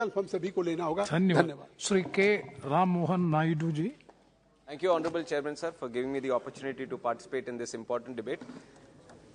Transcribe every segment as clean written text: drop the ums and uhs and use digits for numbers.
हम सभी को लेना होगा। धन्यवाद। श्री के Ram Mohan Naidu ji. Thank you, Honorable Chairman, sir, for giving me the opportunity to participate in this important debate.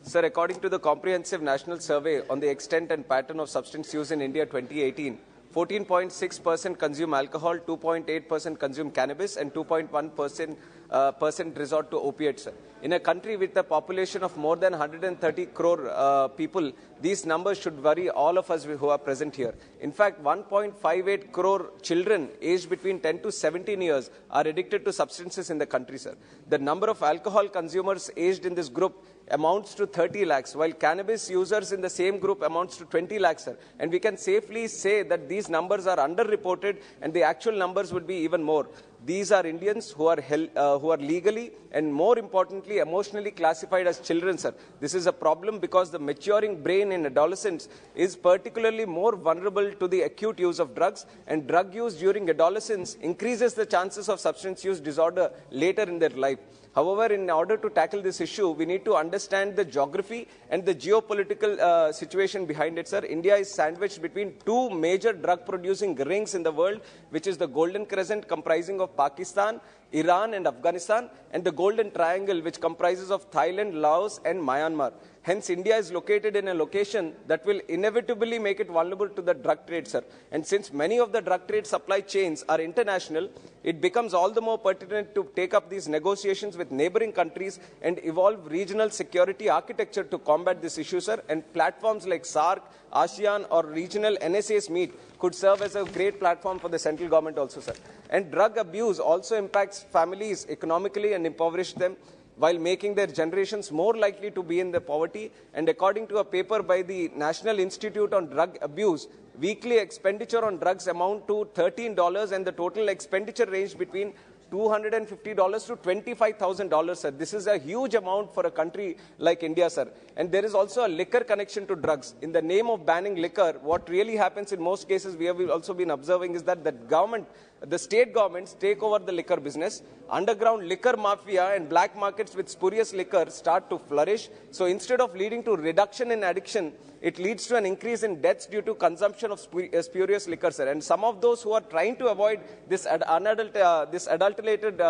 Sir, according to the Comprehensive National Survey on the extent and pattern of substance use in India 2018, 14.6% consume alcohol, 2.8% consume cannabis, and 2.1% resort to opiates. Sir. In a country with a population of more than 130 crore people, these numbers should worry all of us who are present here. In fact, 1.58 crore children aged between 10 to 17 years are addicted to substances in the country, sir. The number of alcohol consumers aged in this group amounts to 30 lakhs, while cannabis users in the same group amounts to 20 lakhs, sir. And we can safely say that these numbers are underreported and the actual numbers would be even more. These are Indians who are legally and, more importantly, emotionally classified as children, sir. This is a problem because the maturing brain in adolescents is particularly more vulnerable to the acute use of drugs, and drug use during adolescence increases the chances of substance use disorder later in their life. However, in order to tackle this issue, we need to understand the geography and the geopolitical situation behind it, sir. India is sandwiched between two major drug-producing rings in the world, which is the Golden Crescent, comprising of Pakistan, Iran and Afghanistan, and the Golden Triangle, which comprises of Thailand, Laos and Myanmar. Hence, India is located in a location that will inevitably make it vulnerable to the drug trade, sir. And since many of the drug trade supply chains are international, it becomes all the more pertinent to take up these negotiations with neighboring countries and evolve regional security architecture to combat this issue, sir. And platforms like SAARC, ASEAN or regional NSAs meet could serve as a great platform for the central government also, sir. And drug abuse also impacts families economically and impoverish them, while making their generations more likely to be in the poverty. And according to a paper by the National Institute on Drug Abuse, weekly expenditure on drugs amount to $13, and the total expenditure ranged between $250 to $25,000, sir. This is a huge amount for a country like India, sir. And there is also a liquor connection to drugs. In the name of banning liquor, what really happens in most cases, we have also been observing, is that the state governments take over the liquor business. Underground liquor mafia and black markets with spurious liquor start to flourish. So instead of leading to reduction in addiction, it leads to an increase in deaths due to consumption of spurious liquor, sir. And some of those who are trying to avoid this adulterated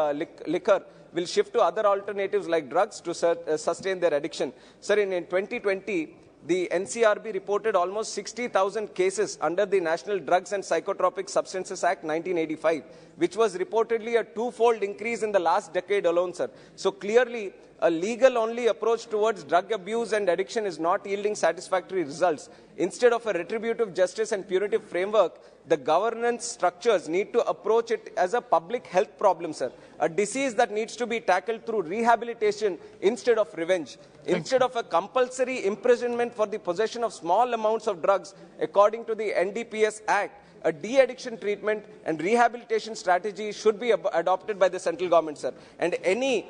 liquor will shift to other alternatives like drugs to sustain their addiction. Sir, in 2020, the NCRB reported almost 60,000 cases under the National Drugs and Psychotropic Substances Act 1985, which was reportedly a twofold increase in the last decade alone, sir. So clearly, a legal-only approach towards drug abuse and addiction is not yielding satisfactory results. Instead of a retributive justice and punitive framework, the governance structures need to approach it as a public health problem, sir. A disease that needs to be tackled through rehabilitation instead of revenge. Instead of a compulsory imprisonment for the possession of small amounts of drugs, according to the NDPS Act, a de-addiction treatment and rehabilitation strategy should be adopted by the central government, sir. And any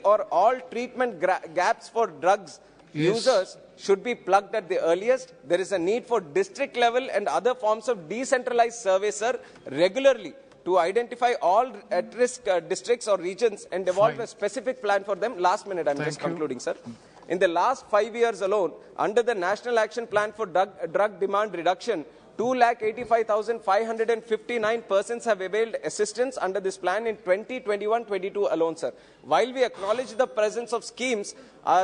or all treatment gaps for drugs users should be plugged at the earliest. There is a need for district level and other forms of decentralized surveys, sir, regularly to identify all at-risk districts or regions and evolve a specific plan for them. Last minute, I'm just concluding, sir. In the last 5 years alone, under the National Action Plan for Drug Demand Reduction, 2,85,559 persons have availed assistance under this plan in 2021-22 alone, sir. While we acknowledge the presence of schemes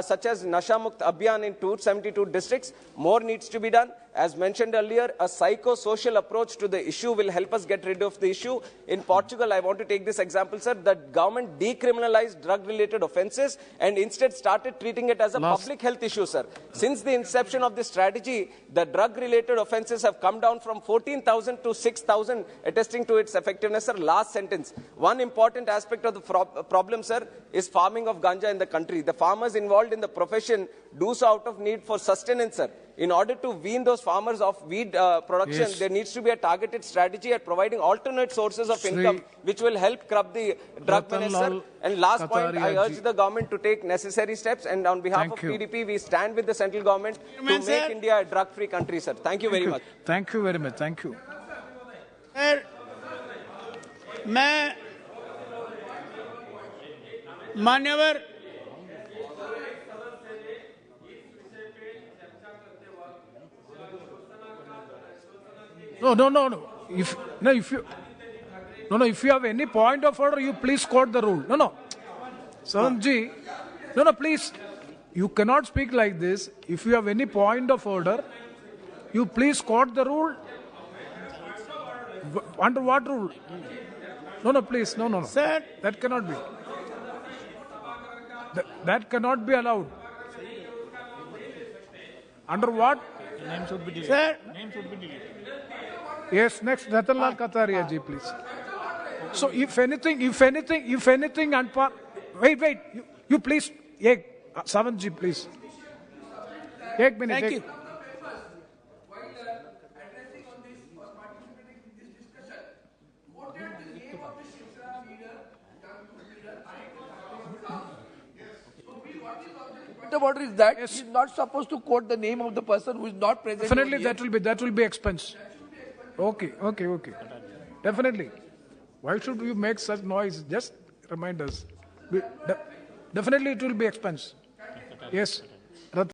such as Nasha Mukt Abhiyan in 272 districts, more needs to be done. As mentioned earlier, a psychosocial approach to the issue will help us get rid of the issue. In Portugal, I want to take this example, sir. The government decriminalized drug-related offences and instead started treating it as a public health issue, sir. Since the inception of this strategy, the drug-related offences have come down from 14,000 to 6,000, attesting to its effectiveness, sir. Last sentence. One important aspect of the problem, sir, is farming of ganja in the country. The farmers involved in the profession do so out of need for sustenance, sir. In order to wean those farmers off weed production, there needs to be a targeted strategy at providing alternate sources of income, which will help curb the drug menace, sir. And last point, I urge the government to take necessary steps. And on behalf of PDP, we stand with the central government to make India a drug-free country, sir. Thank you very much. Thank you very much. Thank you. मैं मान्यवर No. If you have any point of order, you please quote the rule. No. Sanji, no, please. You cannot speak like this. If you have any point of order, you please quote the rule. Under what rule? No, please. No. Sir, That cannot be. That cannot be allowed. Under what? Name should be deleted. sir, Name should be deleted. Yes, next, Ratanlal Kataria ji, please. So, if anything, wait, you please, Savant ji, please. Ek minute. thank you. The order is that he is not supposed to quote the name of the person who is not present. Definitely, over here. that will be expense. Okay. Definitely. Why should you make such noise? Just remind us. Definitely, it will be expense. Yes.